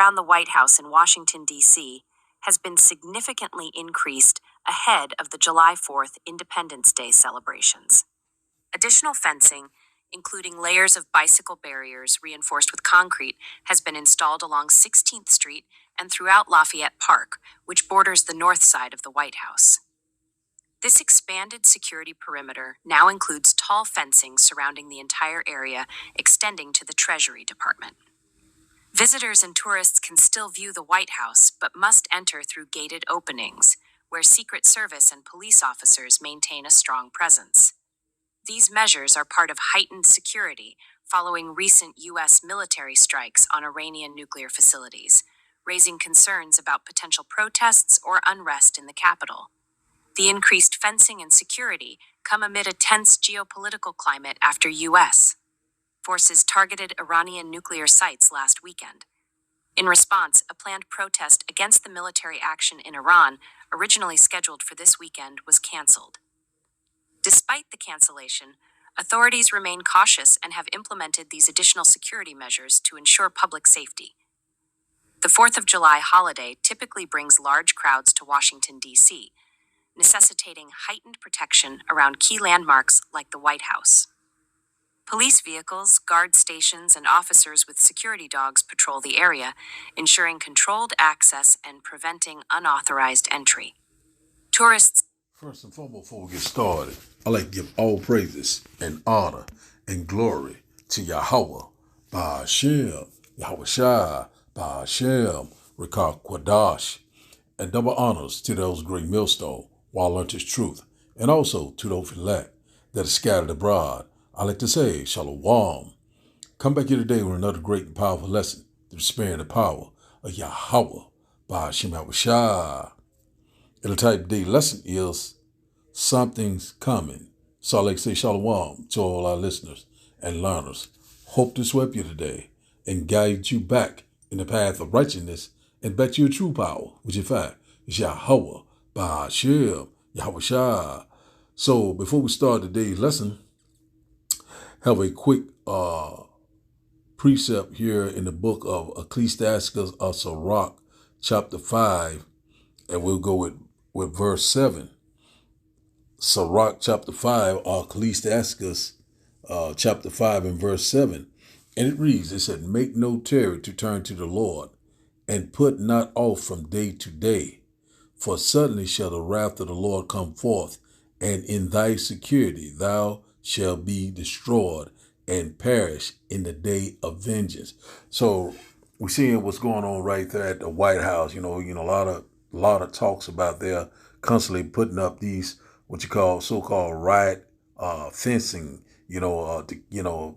around the White House in Washington, D.C., has been significantly increased ahead of the July 4th Independence Day celebrations. Additional fencing, including layers of bicycle barriers reinforced with concrete, has been installed along 16th Street and throughout Lafayette Park, which borders the north side of the White House. This expanded security perimeter now includes tall fencing surrounding the entire area, extending to the Treasury Department. Visitors and tourists can still view the White House, but must enter through gated openings, where Secret Service and police officers maintain a strong presence. These measures are part of heightened security following recent U.S. military strikes on Iranian nuclear facilities, raising concerns about potential protests or unrest in the capital. The increased fencing and security come amid a tense geopolitical climate after U.S. forces targeted Iranian nuclear sites last weekend. In response, a planned protest against the military action in Iran, originally scheduled for this weekend, was canceled. Despite the cancellation, authorities remain cautious and have implemented these additional security measures to ensure public safety. The 4th of July holiday typically brings large crowds to Washington, D.C., necessitating heightened protection around key landmarks like the White House. Police vehicles, guard stations, and officers with security dogs patrol the area, ensuring controlled access and preventing unauthorized entry. Tourists. First and foremost, before we get started, I'd like to give all praises and honor and glory to Yahweh, Ba'ashem, Yahweh Shai, Ba'ashem, Rikah Kwadash, and double honors to those great millstones while I learned his truth, and also to those elect that are scattered abroad. I like to say, Shalom. Come back here today with another great and powerful lesson to the spirit and the power of Yahweh, Ba'ashem Yahweh Shai. And the type of day lesson is something's coming. So I like to say Shalom to all our listeners and learners. Hope to sweep you today and guide you back in the path of righteousness and back to your true power, which in fact is Yahweh, Ba'ashem, Yahweh Shai. So before we start today's lesson, have a quick precept here in the book of Ecclesiastes of Sirach, chapter 5, and we'll go with verse 7. Sirach chapter 5, or Ecclesiastes chapter 5 and verse 7. And it reads, it said, make no tarry to turn to the Lord, and put not off from day to day. For suddenly shall the wrath of the Lord come forth, and in thy security thou shalt be destroyed and perish in the day of vengeance. So we're seeing what's going on right there at the White House. A lot of talks about they're constantly putting up these what you call so-called riot fencing.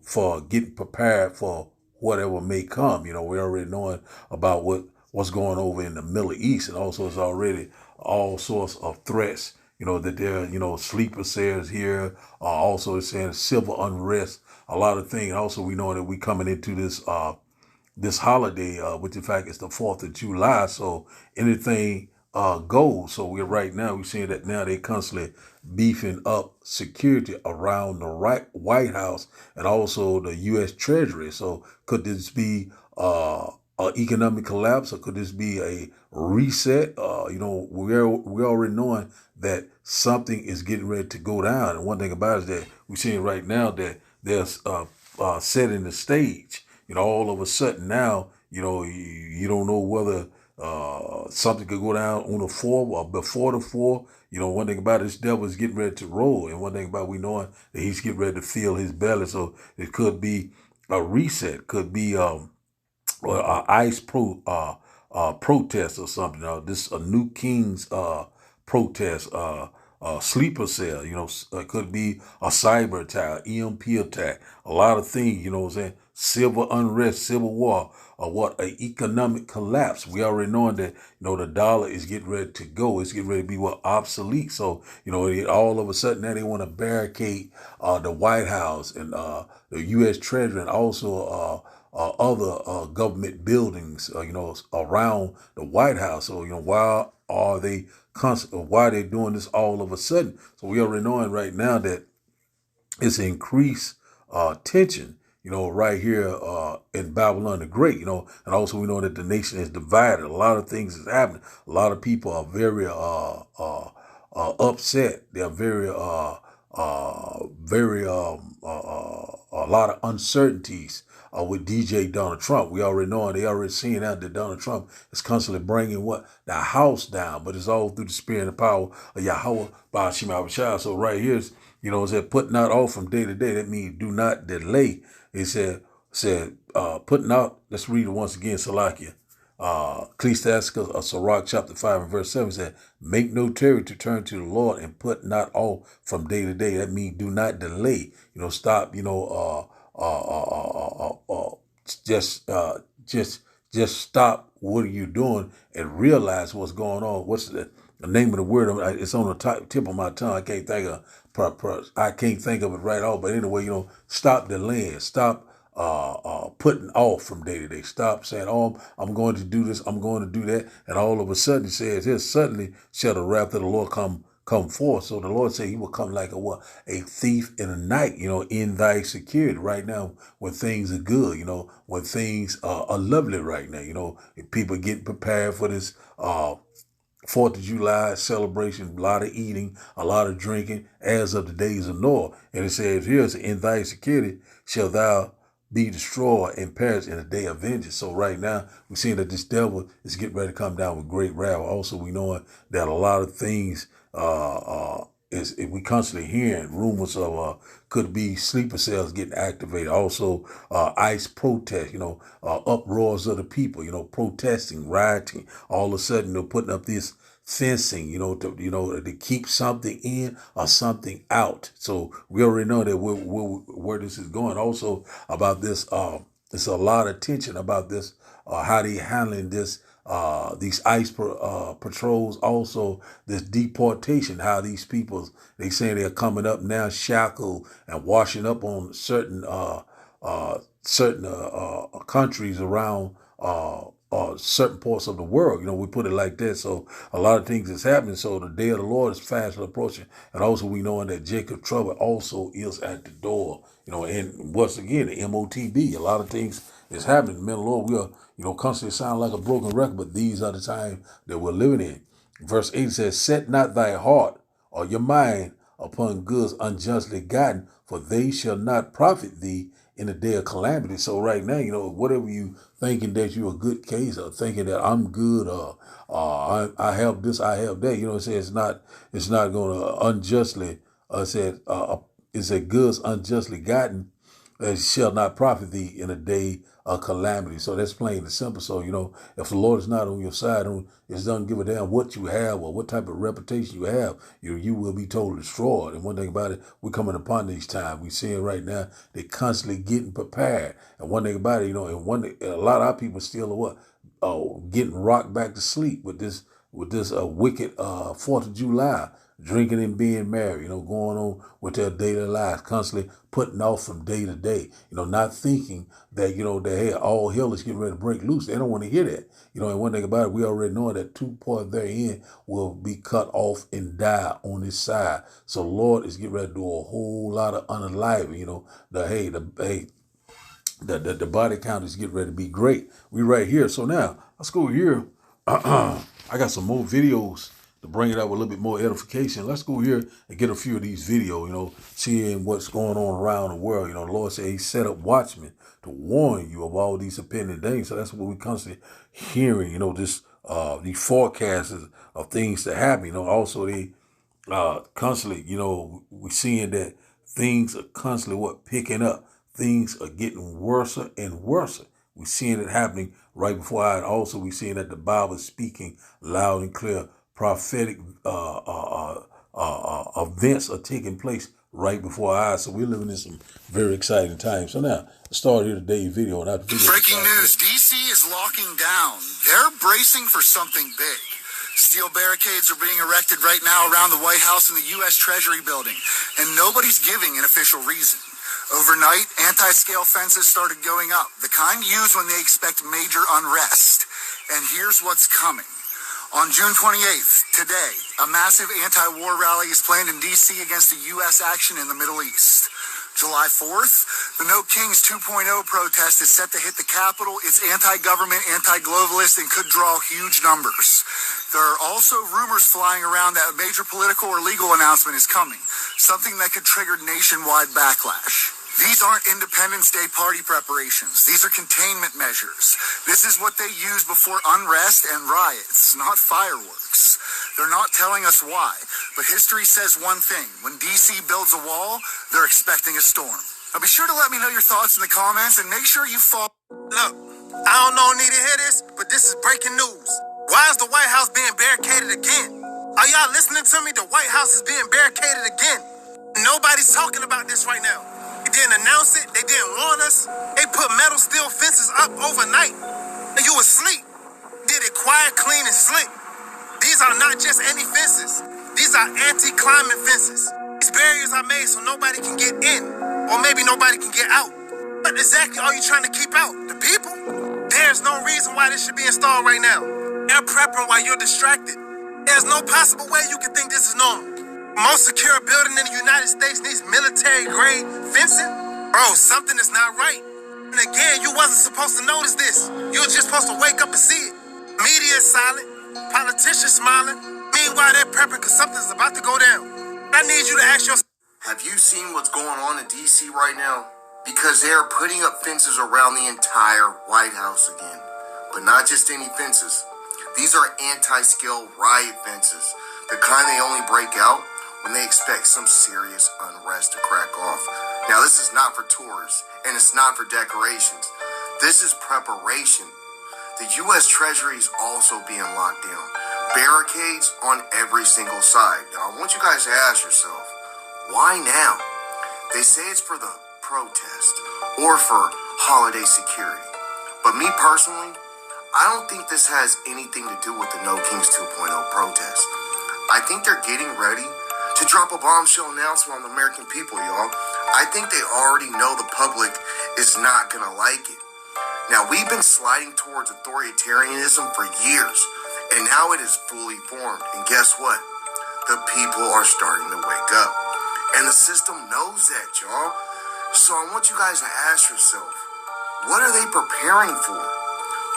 For getting prepared for whatever may come. We're already knowing about what's going over in the Middle East, and also it's already all sorts of threats. That there, sleeper cells here. Also, it's saying civil unrest, a lot of things. Also, we know that we coming into this holiday, which in fact is the 4th of July. So anything goes. So we're seeing that now they constantly beefing up security around the White House and also the U.S. Treasury. So could this be an economic collapse, or could this be a reset? We're already knowing that something is getting ready to go down. And one thing about it is that we're seeing right now that there's setting the stage. All of a sudden now, you don't know whether something could go down on the 4th or before the 4th. One thing about it, this devil is getting ready to roll. And one thing about we knowing that he's getting ready to fill his belly. So it could be a reset, could be an ICE protest or something. This a new King's protest, sleeper cell. It could be a cyber attack, EMP attack, a lot of things. What I'm saying? Civil unrest, civil war, or an economic collapse. We already knowing that the dollar is getting ready to go. It's getting ready to be obsolete. So all of a sudden now they want to barricade the White House and the U.S. Treasury and also other government buildings, around the White House. So why are they why are they doing this all of a sudden? So we already knowing right now that it's increased tension. right here in Babylon the Great, and also we know that the nation is divided. A lot of things is happening. A lot of people are very upset. They're very a lot of uncertainties with DJ Donald Trump. We already know, and they already seeing out that Donald Trump is constantly bringing the house down, but it's all through the spirit and power of Yahweh by Shema Abishai. So right here, it said putting out all from day to day. That means do not delay. It said putting out. Let's read it once again, Salakia. Ecclesiastes, Sirach chapter 5 and verse 7 said, make no tarry to turn to the Lord and put not off from day to day. That means do not delay. Stop, just stop what are you doing and realize what's going on. What's the name of the word? It's on the tip of my tongue. I can't think of it right off. But anyway, stop delaying. Stop putting off from day to day. Stop saying, oh, I'm going to do this, I'm going to do that. And all of a sudden it says here, suddenly shall the wrath of the Lord come forth. So the Lord said he will come like a thief in the night, in thy security. Right now, when things are good, when things are lovely right now, if people getting prepared for this 4th of July celebration, a lot of eating, a lot of drinking, as of the days of Noah. And it says here, in thy security shall thou be destroyed and perish in the day of vengeance. So right now, we're seeing that this devil is getting ready to come down with great wrath. Also, we know that a lot of things is we constantly hearing rumors of could be sleeper cells getting activated. Also, ICE protests, uproars of the people, protesting, rioting. All of a sudden, putting up this fencing, to keep something in or something out. So we already know that where this is going. Also about this, there's a lot of tension about this, how they handling this, these ICE patrols. Also this deportation, how these people, they say they're coming up now shackled and washing up on certain countries around certain parts of the world. We put it like that. So a lot of things is happening. So the day of the Lord is fast approaching. And also we knowing that Jacob trouble also is at the door. And once again, the MOTB, a lot of things is happening. Men of the Lord, we are, constantly sound like a broken record, but these are the times that we're living in. Verse 8 says, set not thy heart or your mind upon goods unjustly gotten, for they shall not profit thee in the day of calamity. So right now, whatever you thinking that you're a good case, or thinking that I'm good, or I have this, I have that, it says it's not going to unjustly, it said goods unjustly gotten, shall not profit thee in a day of calamity. So that's plain and simple. So, if the Lord is not on your side, it doesn't give a damn what you have or what type of reputation you have, you will be totally destroyed. And one thing about it, we're coming upon these times. We're seeing right now, they're constantly getting prepared. And one thing about it, and a lot of our people still are getting rocked back to sleep with this wicked 4th of July, drinking and being married, going on with their daily lives, constantly putting off from day to day, not thinking that, that hey, all hell is getting ready to break loose. They don't want to hear that. And one thing about it, we already know that 2 parts therein will be cut off and die on this side. So the Lord is getting ready to do a whole lot of unaliving, the body count is getting ready to be great. We right here. So now let's go here. I got some more videos to bring it up with a little bit more edification. Let's go here and get a few of these videos, seeing what's going on around the world. The Lord said he set up watchmen to warn you of all these impending things. So that's what we constantly hearing, these forecasts of things to happen. Also they constantly, we're seeing that things are constantly picking up. Things are getting worse and worse. We're seeing it happening right before our eyes. Also, we're seeing that the Bible is speaking loud and clear. Prophetic events are taking place right before our eyes. So we're living in some very exciting times. So now, let's start here today's video. Breaking news, D.C. is locking down. They're bracing for something big. Steel barricades are being erected right now around the White House and the U.S. Treasury building, and nobody's giving an official reason. Overnight, anti-scale fences started going up, the kind used when they expect major unrest. And here's what's coming. On June 28th, today, a massive anti-war rally is planned in D.C. against the U.S. action in the Middle East. July 4th, the No Kings 2.0 protest is set to hit the Capitol. It's anti-government, anti-globalist, and could draw huge numbers. There are also rumors flying around that a major political or legal announcement is coming, something that could trigger nationwide backlash. These aren't Independence Day party preparations. These are containment measures. This is what they use before unrest and riots, not fireworks. They're not telling us why, but history says one thing. When DC builds a wall, they're expecting a storm. Now be sure to let me know your thoughts in the comments and make sure you follow. Look, I don't know need to hear this, but this is breaking news. Why is the White House being barricaded again? Are y'all listening to me? The White House is being barricaded again. Nobody's talking about this right now. They didn't announce it. They didn't warn us. They put metal steel fences up overnight. And you asleep. Did it quiet, clean, and slick. These are not just any fences. These are anti-climate fences. These barriers are made so nobody can get in, or maybe nobody can get out. What exactly are you trying to keep out? The people? There's no reason why this should be installed right now. They're prepping while you're distracted. There's no possible way you can think this is normal. Most secure building in the United States needs military-grade fencing? Bro, something is not right. And again, you wasn't supposed to notice this. You were just supposed to wake up and see it. Media is silent. Politicians smiling. Meanwhile, they're prepping because something's about to go down. I need you to ask yourself. Have you seen what's going on in D.C. right now? Because they are putting up fences around the entire White House again. But not just any fences. These are anti-scale riot fences. The kind they only break out when they expect some serious unrest to crack off. Now, this is not for tourists, and it's not for decorations. This is preparation. The U.S. Treasury is also being locked down. Barricades on every single side. Now, I want you guys to ask yourself, why now? They say it's for the protest or for holiday security. But me personally, I don't think this has anything to do with the No Kings 2.0 protest. I think they're getting ready to drop a bombshell announcement on the American people, y'all. I think they already know the public is not gonna like it. Now, we've been sliding towards authoritarianism for years, and now it is fully formed. And guess what? The people are starting to wake up. And the system knows that, y'all. So I want you guys to ask yourself, what are they preparing for?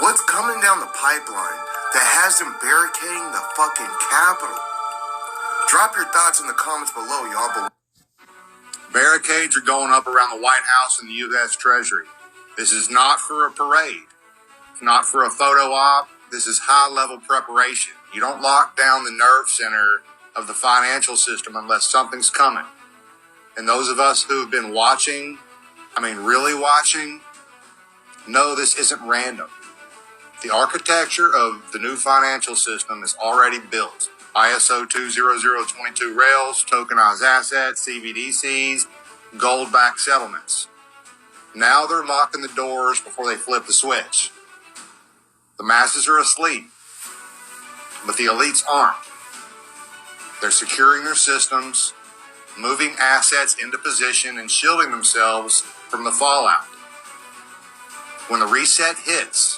What's coming down the pipeline that has them barricading the fucking Capitol? Drop your thoughts in the comments below, y'all. Barricades are going up around the White House and the U.S. Treasury. This is not for a parade. It's not for a photo op. This is high-level preparation. You don't lock down the nerve center of the financial system unless something's coming. And those of us who have been watching, really watching, know this isn't random. The architecture of the new financial system is already built. ISO 20022 rails, tokenized assets, CBDCs, gold-backed settlements. Now they're locking the doors before they flip the switch. The masses are asleep, but the elites aren't. They're securing their systems, moving assets into position, and shielding themselves from the fallout. When the reset hits,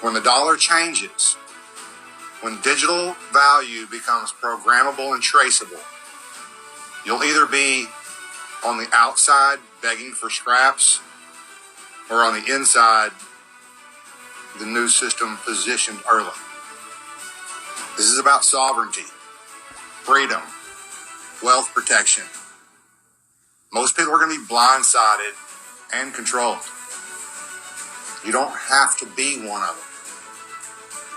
when the dollar changes, when digital value becomes programmable and traceable, you'll either be on the outside begging for scraps or on the inside, the new system positioned early. This is about sovereignty, freedom, wealth protection. Most people are going to be blindsided and controlled. You don't have to be one of them.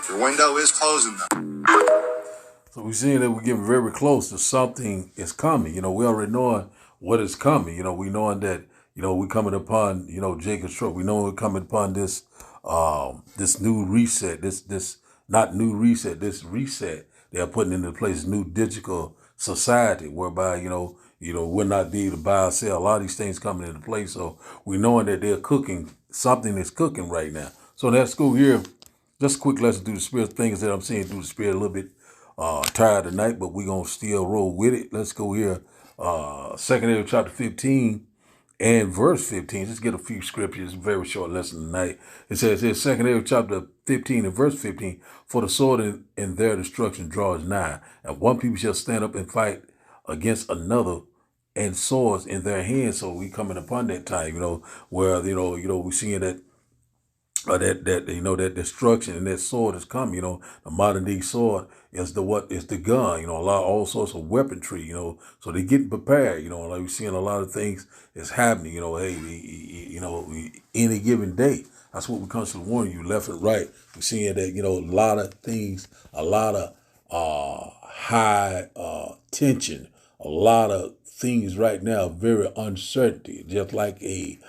Your window is closing though. So we're seeing that we're getting very close to something is coming. We already know what is coming. We knowing that, we're coming upon, Jacob's stroke. We know we're coming upon this new reset, this not new reset, this reset they're putting into place, new digital society whereby, we'll not be able to buy or sell. A lot of these things coming into place. So we knowing that they're cooking, something is cooking right now. So let's go here. Just a quick lesson through the spirit. Things that I'm seeing through the spirit, a little bit tired tonight, but we're going to still roll with it. Let's go here. 2nd Ezra chapter 15 and verse 15. Just get a few scriptures. Very short lesson tonight. It says here, 2nd Ezra chapter 15 and verse 15, for the sword in their destruction draws nigh, and one people shall stand up and fight against another and swords in their hands. So we coming upon that time, where we seeing that that destruction and that sword is coming. The modern day sword is the gun. A lot all sorts of weaponry. So they getting prepared. Like we're seeing a lot of things is happening. Any given day. That's what we constantly warn you, left and right. We're seeing that a lot of things, a lot of high tension, a lot of things right now, very uncertainty, just like a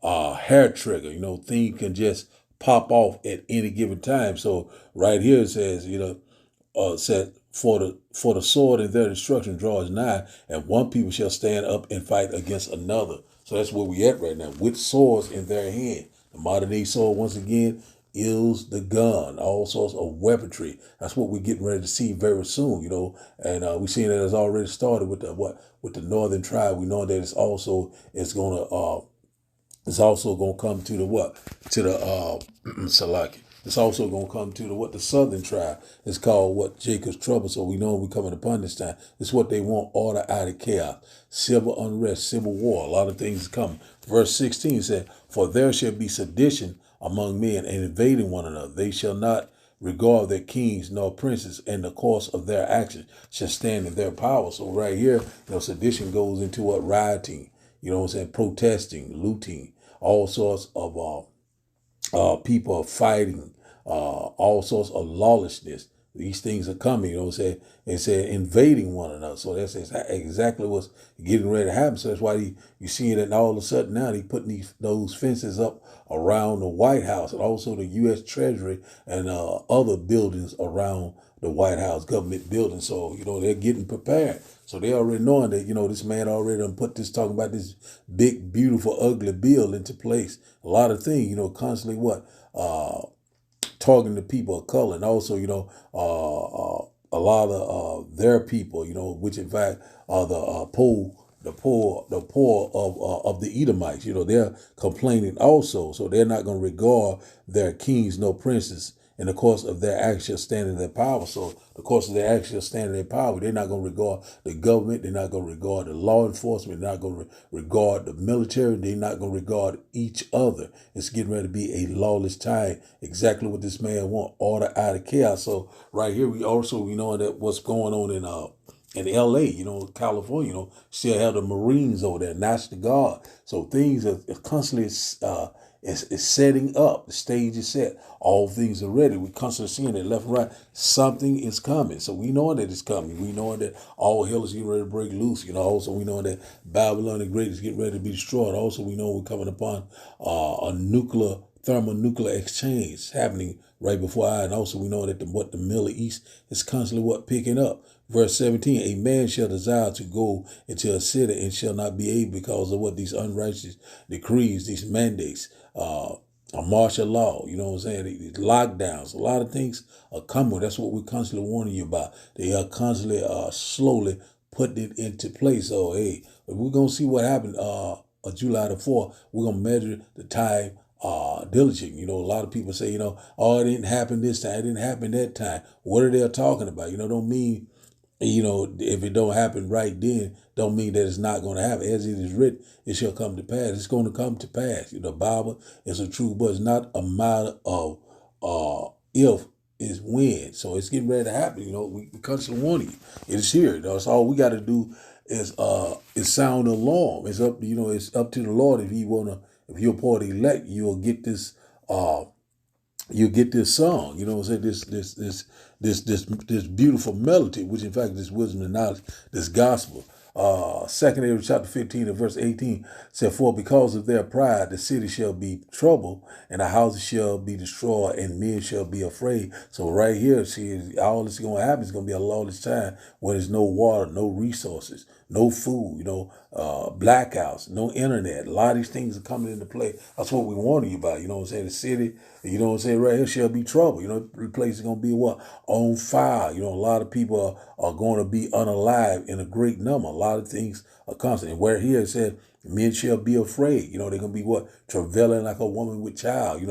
hair trigger. Things can just pop off at any given time. So right here it says, said for the sword and their destruction draws nigh, and one people shall stand up and fight against another. So that's where we at right now, with swords in their hand. The modern day sword, once again, is the gun, all sorts of weaponry. That's what we're getting ready to see very soon, And we're seeing that it's already started with the northern tribe. We know that it's also gonna come to the what? To the Salaki. It's also gonna come to the southern tribe. It's called Jacob's trouble. So we know we're coming upon this time. It's what they want: order out of chaos, civil unrest, civil war. A lot of things is coming. Verse 16 said, "For there shall be sedition among men and invading one another. They shall not regard their kings nor princes, and the course of their actions shall stand in their power." So right here, sedition goes into rioting. Protesting, looting, all sorts of people are fighting, all sorts of lawlessness. These things are coming, It said invading one another. So that's exactly what's getting ready to happen. So that's why you see that all of a sudden now they putting those fences up around the White House and also the U.S. Treasury and other buildings around the White House, government buildings. So, they're getting prepared. So they already knowing that, this man already done talking about this big, beautiful, ugly bill into place. A lot of things, constantly targeting the people of color, and also, a lot of their people, which in fact are the poor of the Edomites. They're complaining also, so they're not going to regard their kings, no princes, in the course of their actual standing their power. So the course of their actual standing their power, they're not going to regard the government. They're not going to regard the law enforcement. They're not going to regard the military. They're not going to regard each other. It's getting ready to be a lawless time. Exactly what this man want: order out of chaos. So right here, we know that what's going on in LA, California, still have the Marines over there, National Guard. So things are constantly is setting up. The stage is set. All things are ready. We're constantly seeing it left and right. Something is coming. So we know that it's coming. We know that all hell is getting ready to break loose. Also we know that Babylon the Great is getting ready to be destroyed. Also we know we're coming upon a thermonuclear exchange happening right before our eyes. And also we know that the Middle East is constantly picking up. Verse 17, "A man shall desire to go into a city and shall not be able because of these unrighteous decrees, these mandates, a martial law, these lockdowns. A lot of things are coming. That's what we're constantly warning you about. They are constantly slowly putting it into place. So, hey, we're going to see what happened July the 4th. We're going to measure the time diligent. A lot of people say, oh, it didn't happen this time. It didn't happen that time. What are they talking about? Don't mean, if it don't happen right then, don't mean that it's not going to happen. As it is written, it shall come to pass. It's going to come to pass. The Bible is a truth, but it's not a matter of if, it's when. So it's getting ready to happen. We constantly warning you. It is here. That's all we got to do is sound the alarm. It's up, it's up to the Lord. If you're part of the elect, you'll get this song, this beautiful melody, which in fact this wisdom and knowledge, this gospel. 2 Amos chapter 15 and verse 18 said, "For because of their pride, the city shall be troubled, and the houses shall be destroyed, and men shall be afraid." So right here, see, all this is going to happen. It's going to be a lawless time when there's no water, no resources, no food, blackouts, no internet. A lot of these things are coming into play. That's what we're warning you about. The city, right here shall be trouble. The place is going to be on fire. A lot of people are going to be unalive in a great number. A lot of things are constant. And where here it said, men shall be afraid. They're going to be travailing like a woman with child,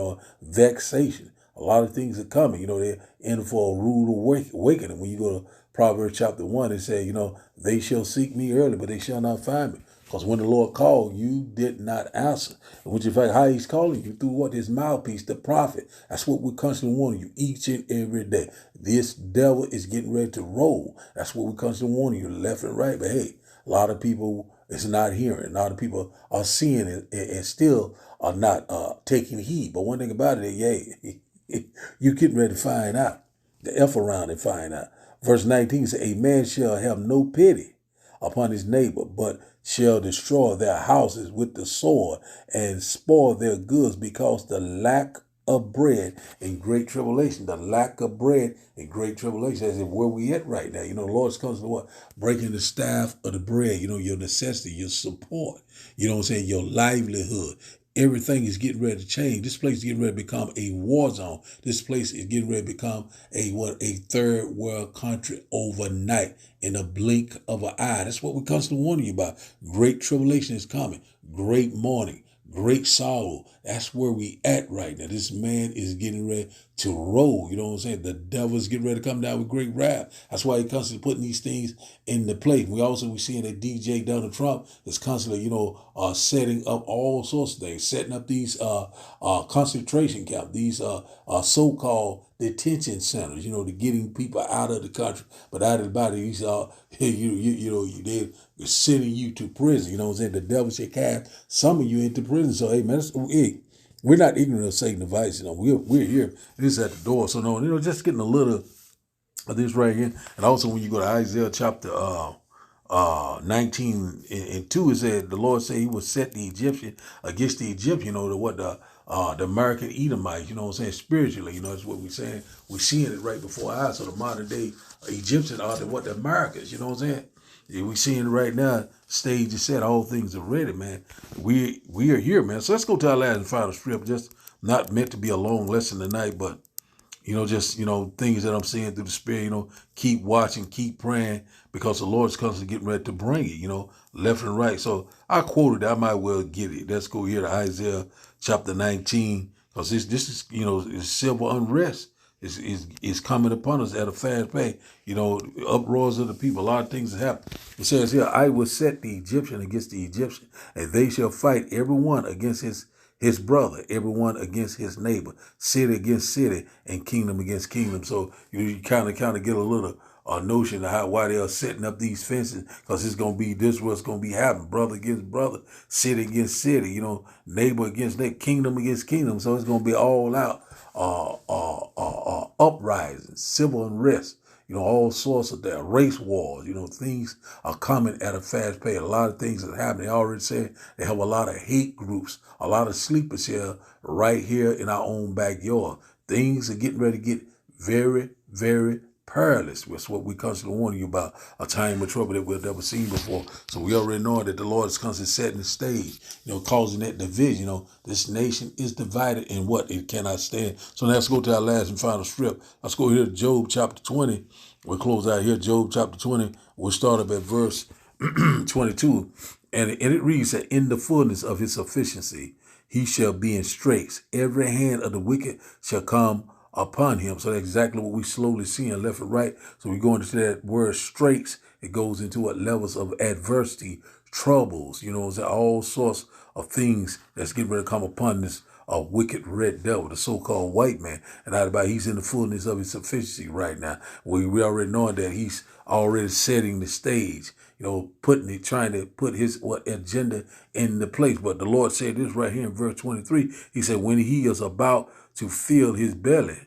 vexation. A lot of things are coming. They're in for a rude awakening when you go to Proverbs chapter 1, it said, they shall seek me early, but they shall not find me. Because when the Lord called, you did not answer. Which, in fact, how he's calling you through what? His mouthpiece, the prophet. That's what we're constantly warning you each and every day. This devil is getting ready to roll. That's what we're constantly warning you left and right. But hey, a lot of people is not hearing. A lot of people are seeing it and still are not taking heed. But one thing about it, you're getting ready to find out. The F around and find out. Verse 19 says, a man shall have no pity upon his neighbor, but shall destroy their houses with the sword and spoil their goods because the lack of bread and great tribulation. The lack of bread and great tribulation. As if where we at right now. The Lord's comes to what? Breaking the staff of the bread. Your necessity, your support. Your livelihood. Everything is getting ready to change. This place is getting ready to become a war zone. This place is getting ready to become a third world country overnight in a blink of an eye. That's what we're constantly warning you about. Great tribulation is coming. Great mourning. Great sorrow. That's where we at right now. This man is getting ready to roll. You know what I'm saying? The devil's getting ready to come down with great wrath. That's why he's constantly putting these things in the place. We seeing that DJ Donald Trump is constantly, setting up all sorts of things, setting up these concentration camps, these so-called detention centers, to getting people out of the country. But out of the body, he's they're sending you to prison. You know what I'm saying? The devil should cast some of you into prison. So hey man, we're not ignorant of Satan's device. We're here. It is at the door. So no, just getting a little of this right here. And also when you go to Isaiah chapter 19 and 2, it said the Lord said he would set the Egyptian against the Egyptian, the American Edomites, spiritually, that's what we're saying. We're seeing it right before our eyes. So the modern day Egyptians are the Americans, you know what I'm saying? Yeah, we seeing it right now. Stage is set. All things are ready, man. We are here, man. So let's go to our last and final strip. Just not meant to be a long lesson tonight, but things that I'm seeing through the spirit. Keep watching, keep praying, because the Lord's constantly getting ready to bring it. Left and right. So I quoted. I might well get it. Let's go here to Isaiah chapter 19, because this is is civil unrest. Is coming upon us at a fast pace. Uproars of the people. A lot of things have happened. It says here, I will set the Egyptian against the Egyptian, and they shall fight everyone against his brother, everyone against his neighbor, city against city, and kingdom against kingdom. So you kind of get a little notion of why they are setting up these fences, because it's going to be this what's going to be happening. Brother against brother, city against city, neighbor against neighbor, kingdom against kingdom. So it's going to be all out uprisings, civil unrest, all sorts of that, race wars, things are coming at a fast pace. A lot of things are happening. They already said they have a lot of hate groups, a lot of sleepers here, right here in our own backyard. Things are getting ready to get very, very perilous. That's what we constantly warning you about, a time of trouble that we've never seen before. So we already know that the Lord is constantly setting the stage, causing that division. This nation is divided in what it cannot stand. So now let's go to our last and final strip. Let's go here to Job chapter 20. We'll close out here, Job chapter 20. We'll start up at verse 22. And it reads that in the fullness of his sufficiency, he shall be in straits. Every hand of the wicked shall come upon him. So that's exactly what we slowly seeing left and right. So we go into that word straits. It goes into what levels of adversity, troubles, all sorts of things that's getting ready to come upon this wicked red devil, the so-called white man. And out about he's in the fullness of his sufficiency right now. We already know that he's already setting the stage, trying to put his agenda in the place. But the Lord said this right here in verse 23. He said, when he is about to fill his belly,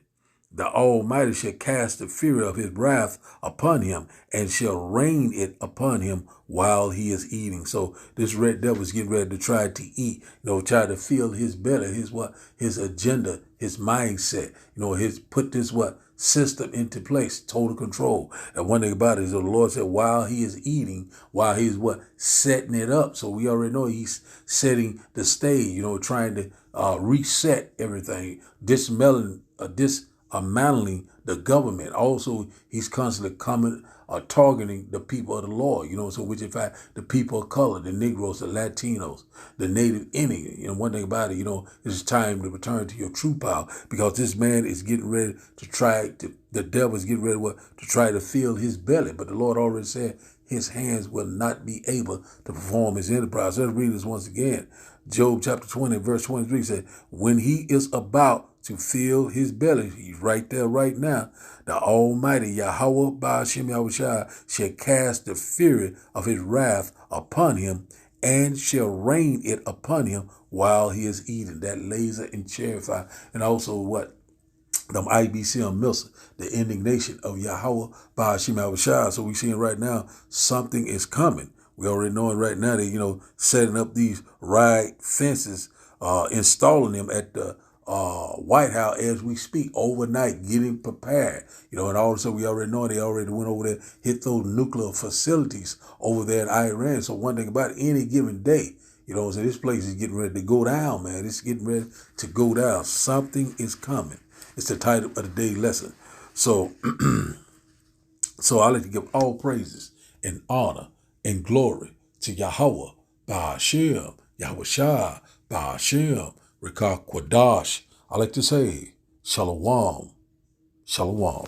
the Almighty shall cast the fury of his wrath upon him and shall rain it upon him while he is eating. So this red devil is getting ready to try to eat, try to fill his belly, his agenda, his mindset, put this system into place, total control. And one thing about it is the Lord said while he is eating, while he's setting it up. So we already know he's setting the stage, trying to reset everything, dismantling mantling the government. Also, he's constantly coming targeting the people of the Lord, so which in fact the people of color, the Negroes, the Latinos, the Native Indian. One thing about it, it's time to return to your true power, because this man is getting ready to the devil is getting ready to try to fill his belly. But the Lord already said his hands will not be able to perform his enterprise. Let's read this once again. Job chapter 20, verse 23 said, when he is about to fill his belly, he's right there right now, the Almighty Yahweh Ba'ashem Yahushua shall cast the fury of his wrath upon him, and shall rain it upon him while he is eating. That laser and cherry fire. And also what? Them IBC missiles, the indignation of Yahweh Ba'ashem Yahushua. So we seeing right now something is coming. We already know it right now. They, setting up these riot fences, installing them at the White House as we speak, overnight, getting prepared. And also we already know they already went over there, hit those nuclear facilities over there in Iran. So one thing about it, any given day, so this place is getting ready to go down, man. It's getting ready to go down. Something is coming. It's the title of the day lesson. So, so I like to give all praises and honor and glory to Yahweh Ba'ashem Yahushua Ba'ashem Rekah Kwadash. I like to say, Shalom, Shalom.